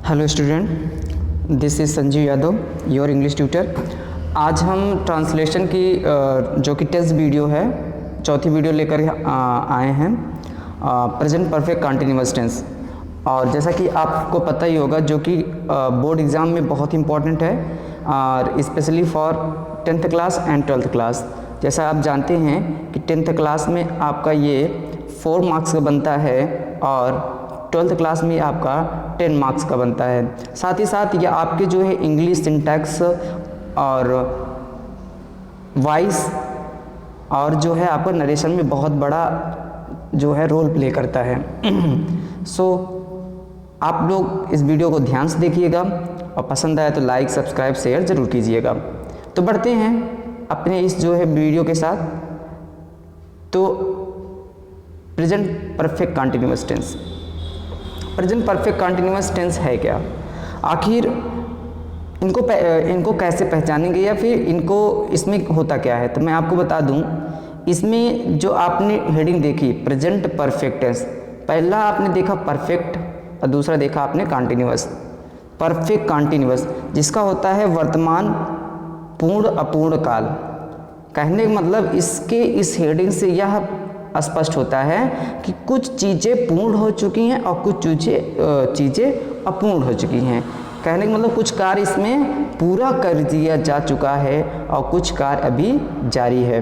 Hello student, this is Sanjeev Yadav, your English tutor. आज हम translation की जो कि टेस्ट वीडियो है, चौथी वीडियो लेकर आए हैं, प्रेजेंट परफेक्ट कंटिन्यूअस टेंस। और जैसा कि आपको पता ही होगा, जो कि बोर्ड एग्ज़ाम में बहुत इंपॉर्टेंट है, और specially for 10th class and 12th class. जैसा आप जानते हैं कि 10th क्लास में आपका ये 4 मार्क्स का बनता है और 12th क्लास में आपका 10 मार्क्स का बनता है। साथ ही साथ ये आपके जो है इंग्लिश सिंटैक्स और वॉइस और जो है आपका नरेशन में बहुत बड़ा जो है रोल प्ले करता है। सो आप लोग इस वीडियो को ध्यान से देखिएगा और पसंद आए तो लाइक, सब्सक्राइब, शेयर ज़रूर कीजिएगा। तो बढ़ते हैं अपने इस जो है वीडियो के साथ। तो present perfect continuous tense, present perfect continuous tense है क्या, आखिर इनको कैसे पहचानेंगे या फिर इनको इसमें होता क्या है। तो मैं आपको बता दूं, इसमें जो आपने हेडिंग देखी प्रेजेंट परफेक्ट टेंस, पहला आपने देखा परफेक्ट और दूसरा देखा आपने कंटिन्यूअस। परफेक्ट कंटिन्यूअस जिसका होता है वर्तमान पूर्ण अपूर्ण काल। कहने का मतलब इसके इस हेडिंग से यह स्पष्ट होता है कि कुछ चीज़ें पूर्ण हो चुकी हैं और कुछ चीज़ें अपूर्ण हो चुकी हैं। कहने का मतलब कुछ कार्य इसमें पूरा कर दिया जा चुका है और कुछ कार्य अभी जारी है।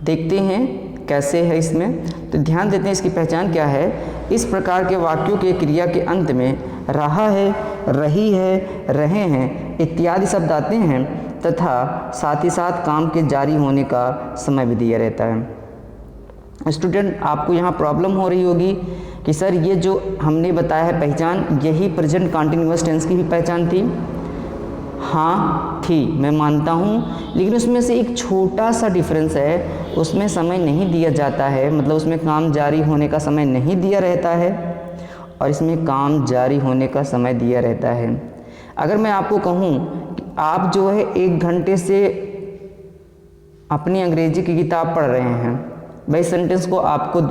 देखते हैं कैसे है इसमें, तो ध्यान देते हैं इसकी पहचान क्या है। इस प्रकार के वाक्यों के क्रिया के अंत में रहा है, रही है, रहे हैं इत्यादि शब्द आते हैं तथा साथ ही साथ काम के जारी होने का समय भी दिया रहता है। स्टूडेंट, आपको यहाँ प्रॉब्लम हो रही होगी कि सर ये जो हमने बताया है पहचान, यही प्रेजेंट कंटिन्यूअस टेंस की भी पहचान थी। हाँ थी, मैं मानता हूँ, लेकिन उसमें से एक छोटा सा डिफरेंस है, उसमें समय नहीं दिया जाता है, मतलब उसमें काम जारी होने का समय नहीं दिया रहता है और इसमें काम जारी होने का समय दिया रहता है। अगर मैं आपको कहूँ कि आप जो है 1 घंटे से अपनी अंग्रेजी की किताब पढ़ रहे हैं, मैं इस सेंटेंस को आपको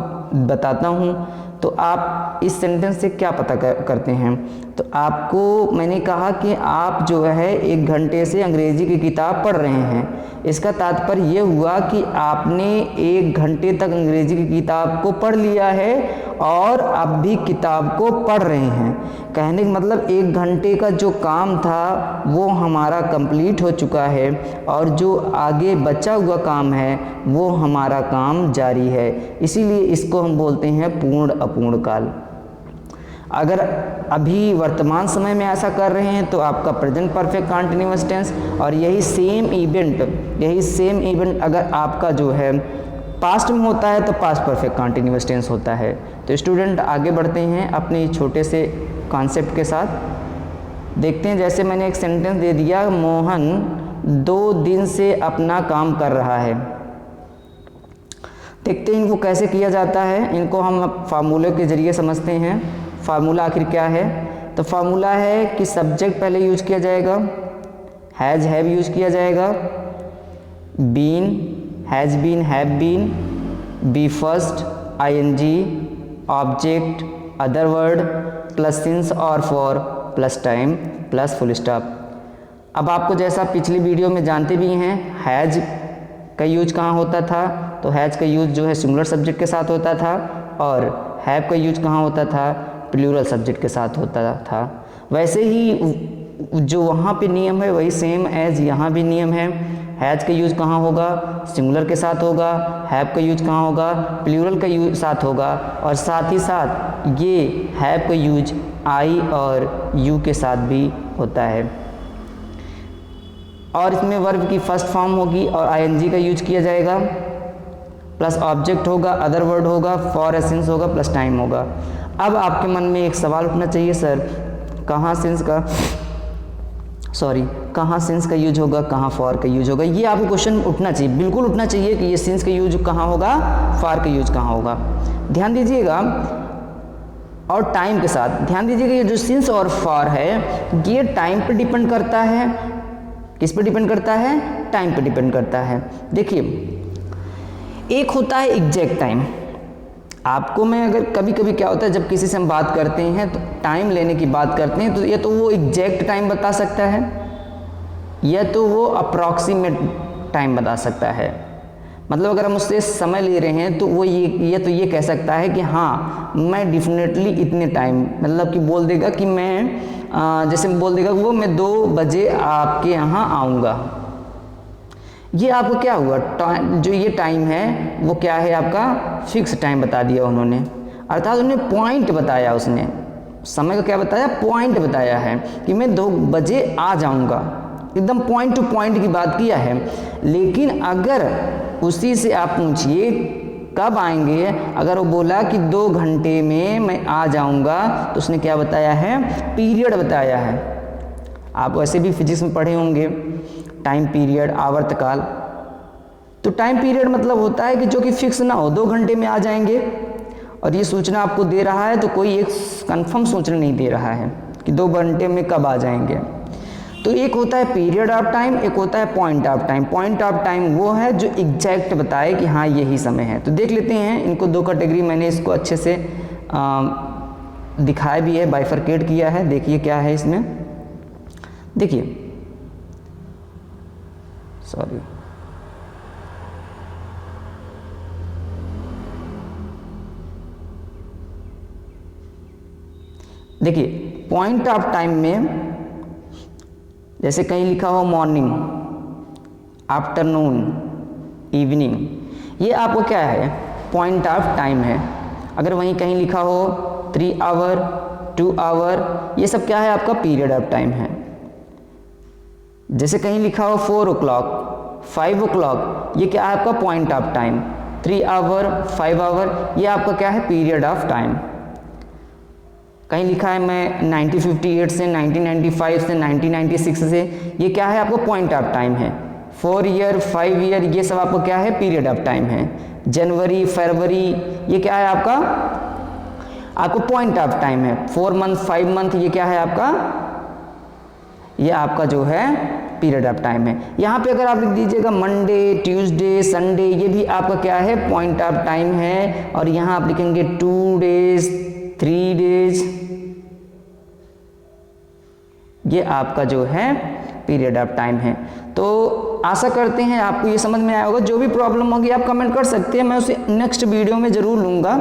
बताता हूँ तो आप इस सेंटेंस से क्या पता करते हैं। तो आपको मैंने कहा कि आप जो है 1 घंटे से अंग्रेजी की किताब पढ़ रहे हैं, इसका तात्पर्य ये हुआ कि आपने 1 घंटे तक अंग्रेजी की किताब को पढ़ लिया है और अब भी किताब को पढ़ रहे हैं। कहने का मतलब 1 घंटे का जो काम था वो हमारा कंप्लीट हो चुका है और जो आगे बचा हुआ काम है वो हमारा काम जारी है। इसीलिए इसको हम बोलते हैं पूर्ण अपूर्ण काल। अगर अभी वर्तमान समय में ऐसा कर रहे हैं तो आपका प्रेजेंट परफेक्ट कंटिन्यूअस टेंस, और यही सेम इवेंट अगर आपका जो है पास्ट में होता है तो पास्ट परफेक्ट कंटिन्यूअस टेंस होता है। तो स्टूडेंट, आगे बढ़ते हैं अपने छोटे से कॉन्सेप्ट के साथ। देखते हैं, जैसे मैंने एक सेंटेंस दे दिया, मोहन 2 दिन से अपना काम कर रहा है। देखते हैं इनको कैसे किया जाता है। इनको हम फार्मूले के ज़रिए समझते हैं। फार्मूला आखिर क्या है, तो फार्मूला है कि सब्जेक्ट पहले यूज किया जाएगा, हैज़ हैव यूज किया जाएगा, been, has been, have been, be first, ING, object, other word, plus since और for, plus time, plus full stop. अब आपको जैसा पिछली वीडियो में जानते भी हैं, हैज़ का यूज कहाँ होता था, तो हैज़ का यूज जो है सिंगुलर सब्जेक्ट के साथ होता था और हैव का यूज कहाँ होता था, प्लूरल सब्जेक्ट के साथ होता था। वैसे ही जो वहाँ पे नियम है वही सेम एज यहाँ भी नियम है। हैज़ का यूज कहाँ होगा, सिंगुलर के साथ होगा, हैव का यूज कहाँ होगा, प्लूरल का यूज साथ होगा, और साथ ही साथ ये हैव का यूज आई और यू के साथ भी होता है। और इसमें वर्ब की फर्स्ट फॉर्म होगी और आईएनजी का यूज किया जाएगा, प्लस ऑब्जेक्ट होगा, अदर वर्ड होगा, फॉर एसेंस होगा, प्लस टाइम होगा। अब आपके मन में एक सवाल उठना चाहिए, सर कहाँ सिंस का यूज होगा, कहाँ फॉर का यूज होगा। ये आपको क्वेश्चन उठना चाहिए, बिल्कुल उठना चाहिए कि ये सिंस का यूज कहाँ होगा, फॉर का यूज कहाँ होगा। ध्यान दीजिएगा, और टाइम के साथ ध्यान दीजिएगा, ये जो सिंस और फॉर है ये टाइम पर डिपेंड करता है। किस पर डिपेंड करता है, टाइम पर डिपेंड करता है। देखिए, एक होता है एग्जैक्ट टाइम, आपको मैं अगर कभी कभी क्या होता है जब किसी से हम बात करते हैं तो टाइम लेने की बात करते हैं तो ये तो वो एग्जैक्ट टाइम बता सकता है या तो वो अप्रॉक्सीमेट टाइम बता सकता है। मतलब अगर हम उससे समय ले रहे हैं तो वो ये कह सकता है कि हाँ मैं डेफिनेटली इतने टाइम, मतलब कि बोल देगा कि मैं जैसे बोल देगा वो मैं 2 बजे आपके यहाँ आऊँगा। ये आपको क्या हुआ, जो ये टाइम है वो क्या है आपका फिक्स टाइम बता दिया उन्होंने, अर्थात उन्होंने पॉइंट बताया, उसने समय का क्या बताया, पॉइंट बताया है कि मैं 2 बजे आ जाऊंगा, एकदम पॉइंट टू पॉइंट की बात किया है। लेकिन अगर उसी से आप पूछिए कब आएंगे, अगर वो बोला कि 2 घंटे में मैं आ जाऊंगा तो उसने क्या बताया है, पीरियड बताया है। आप वैसे भी फिजिक्स में पढ़े होंगे टाइम पीरियड, आवर्तकाल। तो टाइम पीरियड मतलब होता है कि जो कि फिक्स ना हो, 2 घंटे में आ जाएंगे, और ये सूचना आपको दे रहा है तो कोई एक कंफर्म सूचना नहीं दे रहा है कि 2 घंटे में कब आ जाएंगे। तो एक होता है पीरियड ऑफ टाइम, एक होता है point of time. Point of time वो है जो एग्जैक्ट बताए कि हाँ यही समय है। तो देख लेते हैं इनको 2 कैटेगरी, मैंने इसको अच्छे से दिखाया भी है, बाइफरकेट किया है। देखिए क्या है इसमें, देखिए सॉरी देखिए पॉइंट ऑफ टाइम में जैसे कहीं लिखा हो मॉर्निंग, आफ्टरनून, इवनिंग, ये आपको क्या है, पॉइंट ऑफ टाइम है। अगर वहीं कहीं लिखा हो 3 आवर, 2 आवर, ये सब क्या है आपका पीरियड ऑफ टाइम है। जैसे कहीं लिखा हो 4 o'clock, 5 o'clock, ये क्या है आपका point of time. 3 hour, 5 hour, ये आपका क्या है पीरियड ऑफ टाइम। कहीं लिखा है मैं 1958 से 1995 से 1996 से, ये क्या है आपको पॉइंट ऑफ टाइम है। 4 ईयर, 5 ईयर, ये सब आपको क्या है पीरियड ऑफ टाइम है। जनवरी, फरवरी, ये क्या है आपको पॉइंट ऑफ टाइम है। 4 मंथ, 5 मंथ, ये क्या है आपका, ये आपका जो है पीरियड ऑफ टाइम है। यहाँ पे अगर आप लिख दीजिएगा मंडे, ट्यूसडे, संडे, ये भी आपका क्या है पॉइंट ऑफ टाइम है। और यहाँ आप लिखेंगे 2 डेज, 3 डेज, ये आपका जो है पीरियड ऑफ टाइम है। तो आशा करते हैं आपको ये समझ में आया होगा। जो भी प्रॉब्लम होगी आप कमेंट कर सकते हैं, मैं उसे नेक्स्ट वीडियो में ज़रूर लूँगा।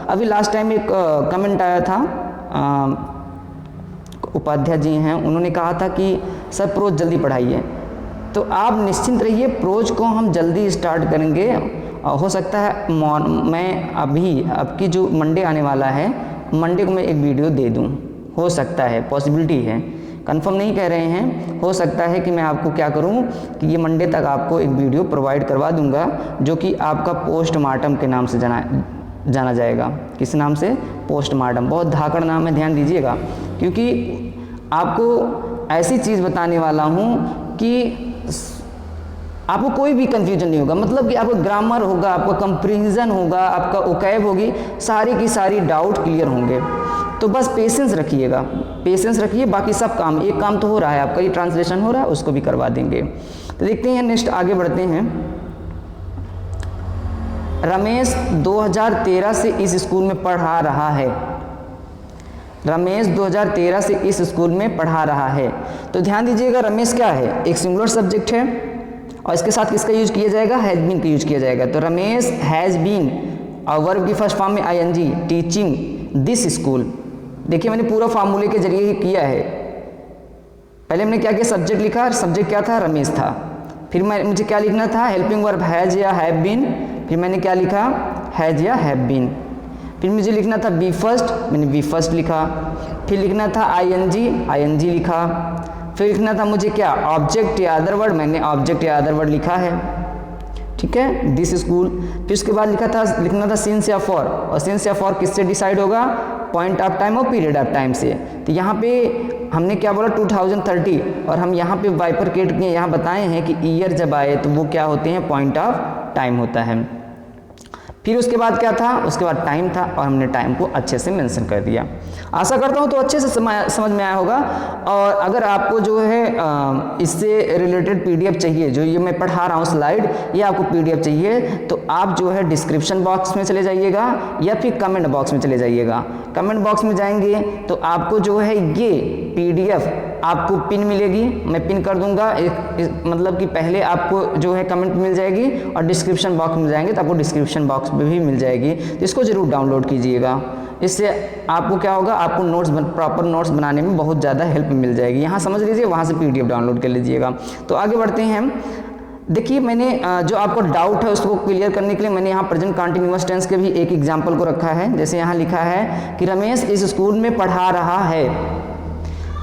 अभी लास्ट टाइम एक कमेंट आया था, उपाध्याय जी हैं, उन्होंने कहा था कि सर प्रोज जल्दी पढ़ाइए। तो आप निश्चिंत रहिए, प्रोज को हम जल्दी स्टार्ट करेंगे। हो सकता है मैं अब की जो मंडे आने वाला है, मंडे को मैं एक वीडियो दे दूं, हो सकता है, पॉसिबिलिटी है, कंफर्म नहीं कह रहे हैं। हो सकता है कि मैं आपको क्या करूं कि ये मंडे तक आपको एक वीडियो प्रोवाइड करवा दूंगा, जो कि आपका पोस्टमार्टम के नाम से जाना जाएगा। किस नाम से, पोस्टमार्टम। बहुत धाकड़ नाम है, ध्यान दीजिएगा, क्योंकि आपको ऐसी चीज़ बताने वाला हूँ कि आपको कोई भी कंफ्यूजन नहीं होगा। मतलब कि आपका ग्रामर होगा, आपका कंप्रीहेंशन होगा, आपका ओकैब होगी, सारी की सारी डाउट क्लियर होंगे। तो बस पेशेंस रखिएगा, पेशेंस रखिए। बाकी सब काम, एक काम तो हो रहा है आपका, ये ट्रांसलेशन हो रहा है, उसको भी करवा देंगे। तो देखते हैं, नेक्स्ट आगे बढ़ते हैं। रमेश 2013 से इस स्कूल में पढ़ा रहा है। रमेश 2013 से इस स्कूल में पढ़ा रहा है। तो ध्यान दीजिएगा, रमेश क्या है, एक सिंगुलर सब्जेक्ट है, और इसके साथ किसका यूज किया जाएगा, हैज़ बीन का यूज किया जाएगा। तो रमेश हैज़ बीन, और वर्ब की फर्स्ट फॉर्म में आईएनजी, टीचिंग दिस स्कूल। देखिए मैंने पूरा फार्मूले के जरिए ही किया है। पहले मैंने क्या किया, सब्जेक्ट लिखा, सब्जेक्ट क्या था, रमेश था। फिर मुझे क्या लिखना था, हेल्पिंग वर्ब हैज़ या हैव बीन, फिर मैंने क्या लिखा, हैज़ या हैव बीन। फिर मुझे लिखना था बी फर्स्ट, मैंने बी फर्स्ट लिखा। फिर लिखना था आईएनजी लिखा। फिर लिखना था मुझे क्या, ऑब्जेक्ट या अदर वर्ड, मैंने ऑब्जेक्ट या अदर वर्ड लिखा है, ठीक है, दिस स्कूल। फिर उसके बाद लिखना था सिंस या फॉर, और सिंस या फॉर किससे डिसाइड होगा, पॉइंट ऑफ टाइम और पीरियड ऑफ टाइम से। तो यहाँ पे हमने क्या बोला 2030, और हम यहाँ पे बाइफरकेट किए, यहाँ बताए हैं कि ईयर जब आए तो वो क्या होते हैं, पॉइंट ऑफ टाइम होता है। फिर उसके बाद क्या था, उसके बाद टाइम था और हमने टाइम को अच्छे से मेंशन कर दिया। आशा करता हूँ तो अच्छे से समझ में आया होगा। और अगर आपको जो है इससे रिलेटेड पीडीएफ चाहिए, जो ये मैं पढ़ा रहा हूँ स्लाइड, ये आपको पीडीएफ चाहिए तो आप जो है डिस्क्रिप्शन बॉक्स में चले जाइएगा या फिर कमेंट बॉक्स में चले जाइएगा। कमेंट बॉक्स में जाएंगे तो आपको जो है ये पीडीएफ आपको पिन मिलेगी, मैं पिन कर दूंगा। मतलब कि पहले आपको जो है कमेंट मिल जाएगी और डिस्क्रिप्शन बॉक्स में जाएंगे तो आपको डिस्क्रिप्शन बॉक्स में भी मिल जाएगी, तो इसको ज़रूर डाउनलोड कीजिएगा। इससे आपको क्या होगा, आपको नोट्स प्रॉपर नोट्स बनाने में बहुत ज़्यादा हेल्प मिल जाएगी। यहाँ समझ लीजिए, वहाँ से पीडीएफ डाउनलोड कर लीजिएगा। तो आगे बढ़ते हैं। देखिए मैंने जो आपको डाउट है उसको क्लियर करने के लिए मैंने यहाँ प्रेजेंट कंटिन्यूअस टेंस के भी एक एग्जाम्पल को रखा है। जैसे यहाँ लिखा है कि रमेश इस स्कूल में पढ़ा रहा है।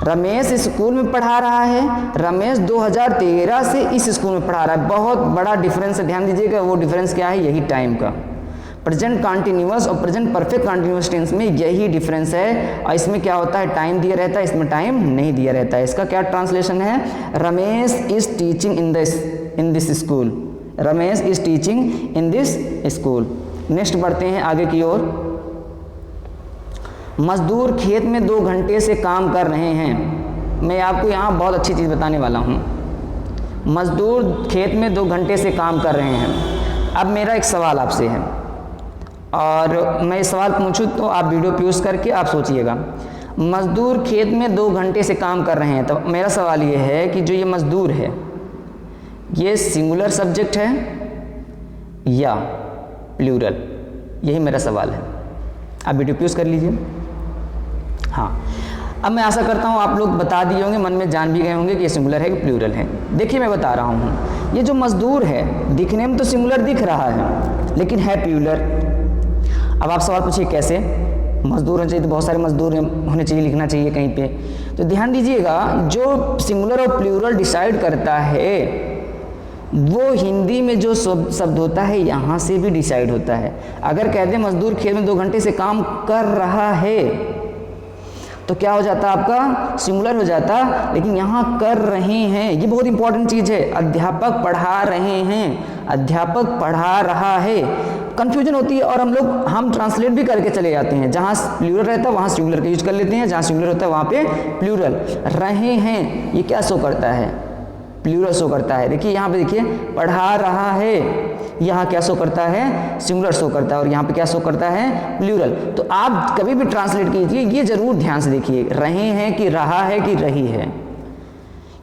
रमेश इस स्कूल में पढ़ा रहा है, रमेश 2013 से इस स्कूल में पढ़ा रहा है। बहुत बड़ा डिफरेंस है, ध्यान दीजिएगा। वो डिफरेंस क्या है, यही टाइम का। प्रेजेंट कंटिन्यूअस और प्रेजेंट परफेक्ट कंटिन्यूअस टेंस में यही डिफरेंस है। और इसमें क्या होता है, टाइम दिया रहता है, इसमें टाइम नहीं दिया रहता है। इसका क्या ट्रांसलेशन है, Ramesh is teaching in this school. Ramesh is teaching in this school. Next बढ़ते हैं आगे की ओर। मजदूर खेत में 2 घंटे से काम कर रहे हैं। मैं आपको यहाँ बहुत अच्छी चीज़ बताने वाला हूँ। मजदूर खेत में 2 घंटे से काम कर रहे हैं। अब मेरा एक सवाल आपसे है और मैं सवाल पूछूं तो आप वीडियो पॉज करके आप सोचिएगा। मजदूर खेत में 2 घंटे से काम कर रहे हैं, तो मेरा सवाल ये है कि जो ये मजदूर है ये सिंगुलर सब्जेक्ट है या प्लूरल, यही मेरा सवाल है। आप वीडियो पॉज कर लीजिए। हाँ, अब मैं आशा करता हूँ आप लोग बता दिए होंगे, मन में जान भी गए होंगे कि ये सिंगुलर है कि प्लूरल है। देखिए मैं बता रहा हूँ, ये जो मजदूर है दिखने में तो सिंगुलर दिख रहा है लेकिन है प्लूरल। अब आप सवाल पूछिए कैसे, मजदूर होने चाहिए तो बहुत सारे मजदूर होने चाहिए, लिखना चाहिए कहीं पे। तो ध्यान दीजिएगा, जो सिंगुलर और प्लूरल डिसाइड करता है वो हिंदी में जो शब्द होता है यहाँ से भी डिसाइड होता है। अगर कहते हैं मजदूर खेत में 2 घंटे से काम कर रहा है तो क्या हो जाता आपका, सिंगुलर हो जाता। लेकिन यहाँ कर रहे हैं, ये बहुत इंपॉर्टेंट चीज़ है। अध्यापक पढ़ा रहे हैं, अध्यापक पढ़ा रहा है। कंफ्यूजन होती है और हम ट्रांसलेट भी करके चले जाते हैं। जहाँ प्लूरल रहता है वहाँ सिंगुलर का यूज कर लेते हैं, जहाँ सिंगुलर होता है वहाँ पे प्लूरल। रहे हैं ये क्या शो करता है, प्लूरल शो करता है। देखिए यहाँ पे देखिए पढ़ा रहा है, यहाँ क्या शो करता है, सिंगुलर शो करता है और यहाँ पे क्या शो करता है, प्लूरल। तो आप कभी भी ट्रांसलेट कीजिए, ये जरूर ध्यान से देखिए, रहे हैं कि रहा है कि रही है।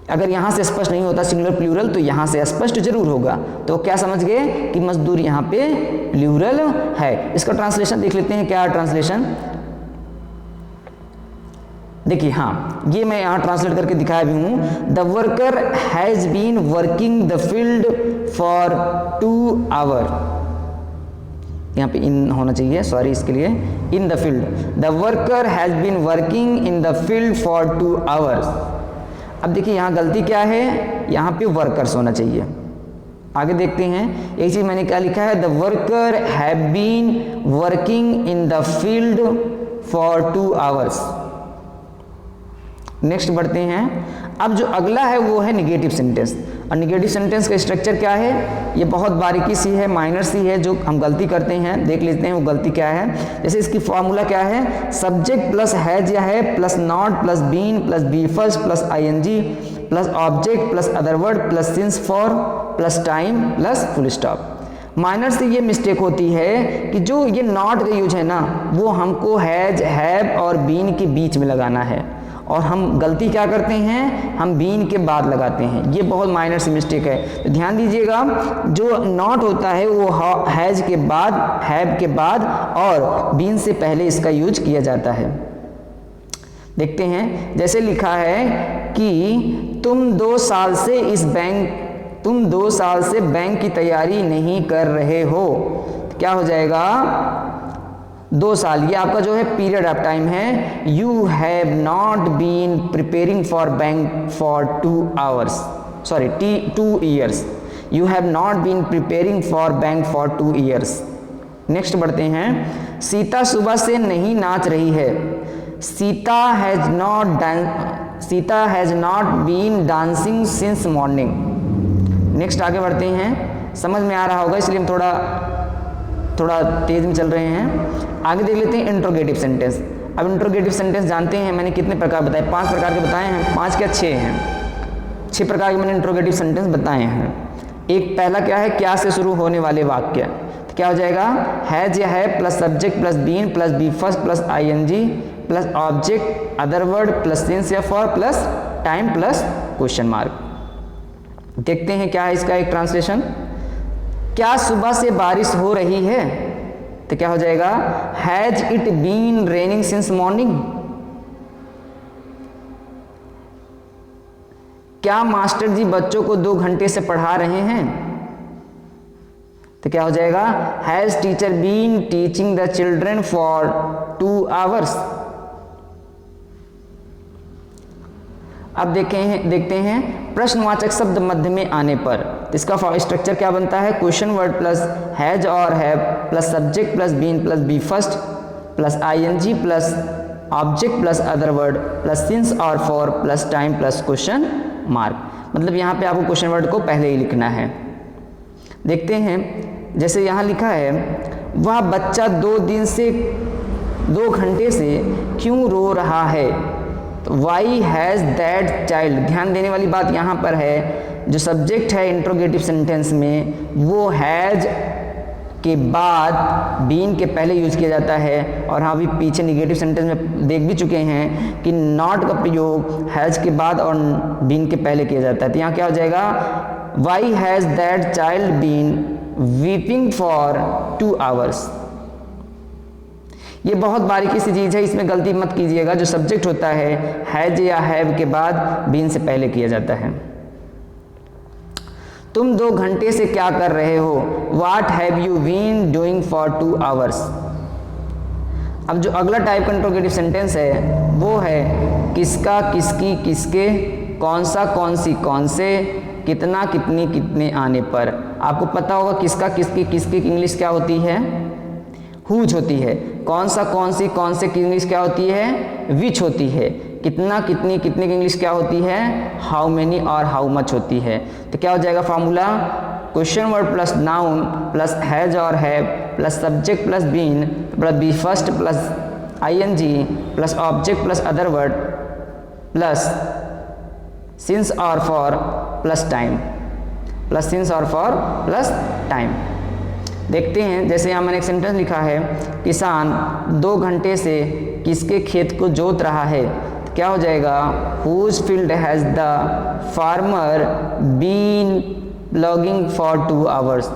अगर यहाँ से स्पष्ट नहीं होता सिंगुलर प्लूरल तो यहाँ से स्पष्ट जरूर होगा। तो क्या समझ गए कि मजदूर यहाँ पे प्लूरल है। इसका ट्रांसलेशन देख लेते हैं, क्या ट्रांसलेशन। देखिए हाँ, ये मैं यहाँ ट्रांसलेट करके दिखाया भी हूँ। The worker has been working the field for 2 hour. यहाँ पे इन होना चाहिए, सॉरी इसके लिए, in the field. The worker has been working in the field for 2 hours. अब देखिए यहाँ गलती क्या है, यहाँ पे वर्कर्स होना चाहिए। आगे देखते हैं, एक चीज मैंने क्या लिखा है, the worker have been working in the field for 2 hours. Next बढ़ते हैं। अब जो अगला है वो है निगेटिव सेंटेंस। और निगेटिव सेंटेंस का स्ट्रक्चर क्या है, ये बहुत बारीकी सी है, माइनर सी है, जो हम गलती करते हैं। देख लेते हैं वो गलती क्या है। जैसे इसकी फॉर्मूला क्या है, सब्जेक्ट प्लस हैज या है plus not plus been plus V first plus ING plus object plus other word plus since for plus time plus full stop. Minor से ये मिस्टेक होती है कि जो ये नॉट का यूज है ना, वो हमको हैज, हैव और बीन के बीच में लगाना है, और हम गलती क्या करते हैं, हम बीन के बाद लगाते हैं। ये बहुत माइनर सी मिस्टेक है। तो ध्यान दीजिएगा, जो नॉट होता है वो हैज के बाद, हैव के बाद और बीन से पहले इसका यूज किया जाता है। देखते हैं, जैसे लिखा है कि तुम 2 साल से बैंक की तैयारी नहीं कर रहे हो। क्या हो जाएगा, 2 साल, ये आपका जो है पीरियड ऑफ टाइम है। You have not been preparing for bank for 2 hours, sorry 2 years. You have not been preparing for bank for 2 years. Next बढ़ते हैं। सीता सुबह से नहीं नाच रही है। Sita has not been dancing since morning. Next आगे बढ़ते हैं। समझ में आ रहा होगा, इसलिए हम थोड़ा थोड़ा तेज में चल रहे हैं। आगे देख लेते हैं इंट्रोगेटिव सेंटेंस। अब इंट्रोगेटिव सेंटेंस जानते हैं मैंने कितने प्रकार बताए, 5 प्रकार के बताए हैं, 5 क्या 6 हैं, 6 प्रकार के मैंने इंट्रोगेटिव सेंटेंस बताए हैं। एक पहला क्या है, क्या से शुरू होने वाले वाक्य, तो क्या हो जाएगा, हैज या है plus subject plus been plus V first plus ING plus object other word plus since या for plus time plus question mark. देखते हैं क्या है इसका एक ट्रांसलेशन। क्या सुबह से बारिश हो रही है, तो क्या हो जाएगा, has it been raining since morning. क्या मास्टर जी बच्चों को 2 घंटे से पढ़ा रहे हैं, तो क्या हो जाएगा, has teacher been teaching the children for 2 hours. अब देखते हैं प्रश्नवाचक शब्द मध्य में आने पर इसका स्ट्रक्चर क्या बनता है, क्वेश्चन वर्ड प्लस हैज और have plus subject plus been plus V first plus ING plus object plus other word plus since और for plus time plus question mark. मतलब यहाँ पे आपको क्वेश्चन वर्ड को पहले ही लिखना है। देखते हैं, जैसे यहाँ लिखा है, वह बच्चा 2 घंटे से क्यों रो रहा है, तो वाई हैज़ दैट चाइल्ड। ध्यान देने वाली बात यहाँ पर है, जो सब्जेक्ट है इंट्रोगेटिव सेंटेंस में वो हैज़ के बाद बीन के पहले यूज किया जाता है। और हाँ, अभी पीछे निगेटिव सेंटेंस में देख भी चुके हैं कि नॉट का प्रयोग हैज़ के बाद और बीन के पहले किया जाता है। तो यहाँ क्या हो जाएगा, why has that child been weeping for 2 hours. ये बहुत बारीकी सी चीज़ है, इसमें गलती मत कीजिएगा। जो सब्जेक्ट होता है हैज या हैव के बाद बीन से पहले किया जाता है। तुम 2 घंटे से क्या कर रहे हो, what have you been doing for 2 hours. अब जो अगला टाइप का इंट्रोगेटिव सेंटेंस है वो है किसका, किसकी, किसके, कौन सा, कौन सी, कौन से, कितना, कितनी, कितने आने पर। आपको पता होगा किसका, किसकी, किसकी की इंग्लिश क्या होती है, हुज होती है। कौन सा, कौन सी, कौन से की इंग्लिश क्या होती है, विच होती है। कितना, कितनी, कितने की इंग्लिश क्या होती है, हाउ मेनी और हाउ मच होती है। तो क्या हो जाएगा formula, question word plus noun plus has और have plus subject plus been plus V first plus ING plus object plus other word plus since और for plus time plus since और for plus time. देखते हैं, जैसे यहाँ मैंने एक sentence लिखा है, किसान 2 घंटे से किसके खेत को जोत रहा है, तो क्या हो जाएगा, whose field has the farmer been ploughing for 2 hours.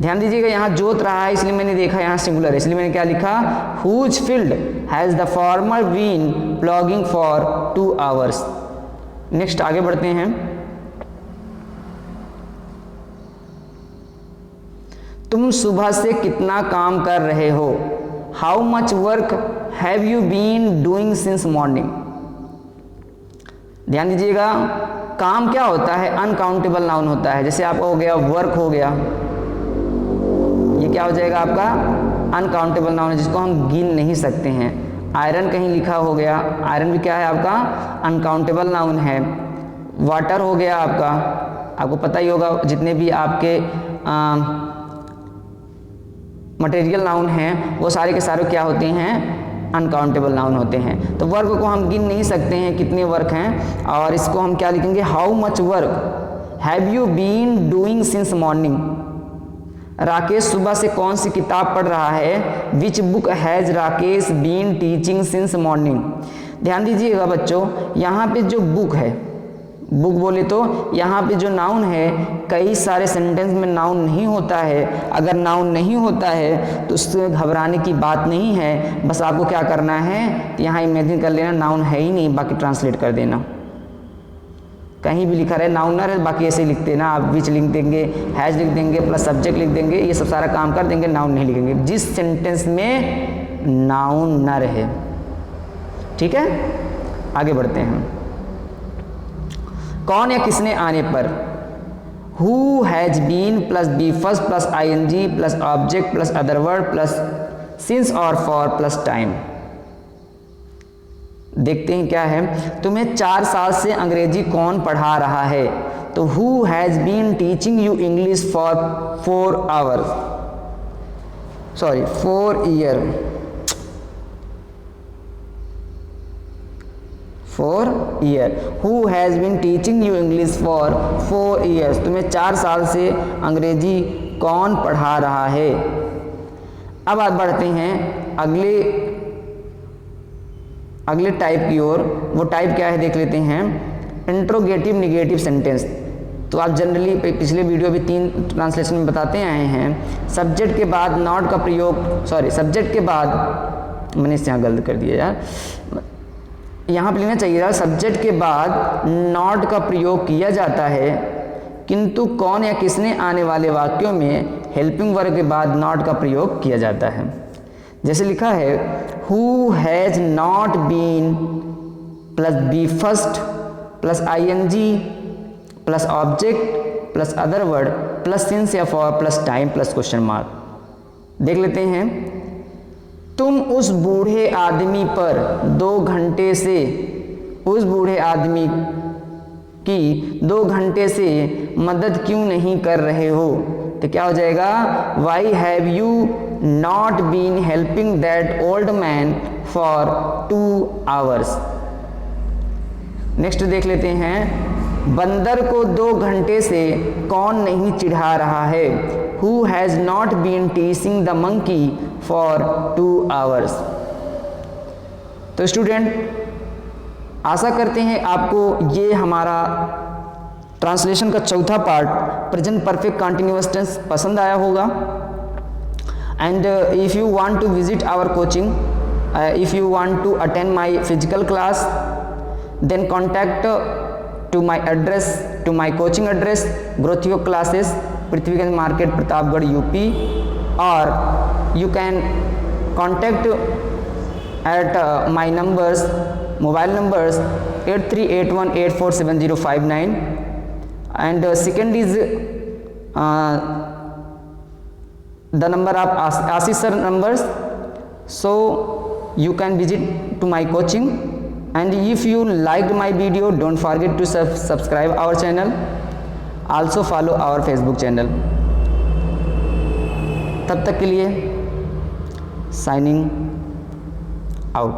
ध्यान दीजिएगा, यहाँ जोत रहा है इसलिए मैंने देखा यहाँ सिंगुलर है, इसलिए मैंने क्या लिखा, whose field has the farmer been ploughing for 2 hours. Next आगे बढ़ते हैं। तुम सुबह से कितना काम कर रहे हो, how much work have you been doing since morning. ध्यान दीजिएगा, काम क्या होता है, अनकाउंटेबल नाउन होता है। जैसे आपका हो गया वर्क हो गया, ये क्या हो जाएगा आपका अनकाउंटेबल नाउन है जिसको हम गिन नहीं सकते हैं। आयरन कहीं लिखा हो गया, आयरन भी क्या है आपका अनकाउंटेबल नाउन है। वाटर हो गया आपका, आपको पता ही होगा जितने भी आपके मटेरियल नाउन हैं वो सारे के सारे क्या होते हैं, अनकाउंटेबल नाउन होते हैं। तो वर्क को हम गिन नहीं सकते हैं कितने वर्क हैं, और इसको हम क्या लिखेंगे, how much work have you been doing since morning. Rakesh सुबह से कौन सी किताब पढ़ रहा है, which book has Rakesh been teaching since morning. ध्यान दीजिएगा बच्चों, यहाँ पे जो बुक है, बुक बोले तो यहाँ पे जो नाउन है, कई सारे सेंटेंस में नाउन नहीं होता है। अगर नाउन नहीं होता है तो उससे घबराने की बात नहीं है। बस आपको क्या करना है, यहाँ इमेजिन कर लेना नाउन है ही नहीं, बाकी ट्रांसलेट कर देना। कहीं भी लिखा रहे नाउनर है, बाकी ऐसे ही लिख देना। आप विच लिख देंगे, हैज लिख देंगे, प्लस सब्जेक्ट लिख देंगे, ये सब सारा काम कर देंगे, नाउन नहीं लिखेंगे जिस सेंटेंस में नाउन न रहे। ठीक है, आगे बढ़ते हैं। कौन या किसने आने पर, who has been plus V first plus ING plus object plus other word plus since और फॉर प्लस टाइम। देखते हैं क्या है, तुम्हें 4 साल से अंग्रेजी कौन पढ़ा रहा है, तो who has been teaching you English for 4 hours. Sorry 4 year, 4 year, who has been teaching you English for 4 years, तुम्हें 4 साल से अंग्रेजी कौन पढ़ा रहा है। अब आप बढ़ते हैं अगले टाइप की ओर। वो टाइप क्या है देख लेते हैं, इंट्रोगेटिव निगेटिव सेंटेंस। तो आप जनरली पिछले वीडियो भी 3 ट्रांसलेशन में बताते आए हैं, सब्जेक्ट के बाद नॉट का प्रयोग, सॉरी सब्जेक्ट के बाद, मैंने इस यहाँ गलत कर दिया यार, यहाँ पर लेना चाहिए था सब्जेक्ट के बाद नॉट का प्रयोग किया जाता है, किंतु कौन या किसने आने वाले वाक्यों में हेल्पिंग वर्ब के बाद नॉट का प्रयोग किया जाता है। जैसे लिखा है who has not been plus V first plus ING plus object plus other word plus since या for plus time plus question mark. देख लेते हैं, तुम उस बूढ़े आदमी पर 2 घंटे से, उस बूढ़े आदमी की 2 घंटे से मदद क्यों नहीं कर रहे हो। तो क्या हो जाएगा, why have you not been helping that old man for 2 hours. Next देख लेते हैं, बंदर को 2 घंटे से कौन नहीं चिढ़ा रहा है। Who has not been teaching the monkey for 2 hours. तो स्टूडेंट, आशा करते हैं आपको ये हमारा ट्रांसलेशन का चौथा part present perfect continuous tense पसंद आया होगा। And if you want to visit our coaching, if you want to attend my physical class, then contact to my address, to my coaching address, growth yoga classes, Prithviganj market, Pratapgarh, UP, और you can contact at my numbers, mobile numbers 8381847059, and second is the number of Ashish sir numbers, so you can visit to my coaching. And if you liked my video, don't forget to subscribe our channel, also follow our Facebook channel. तब तक के लिए signing out.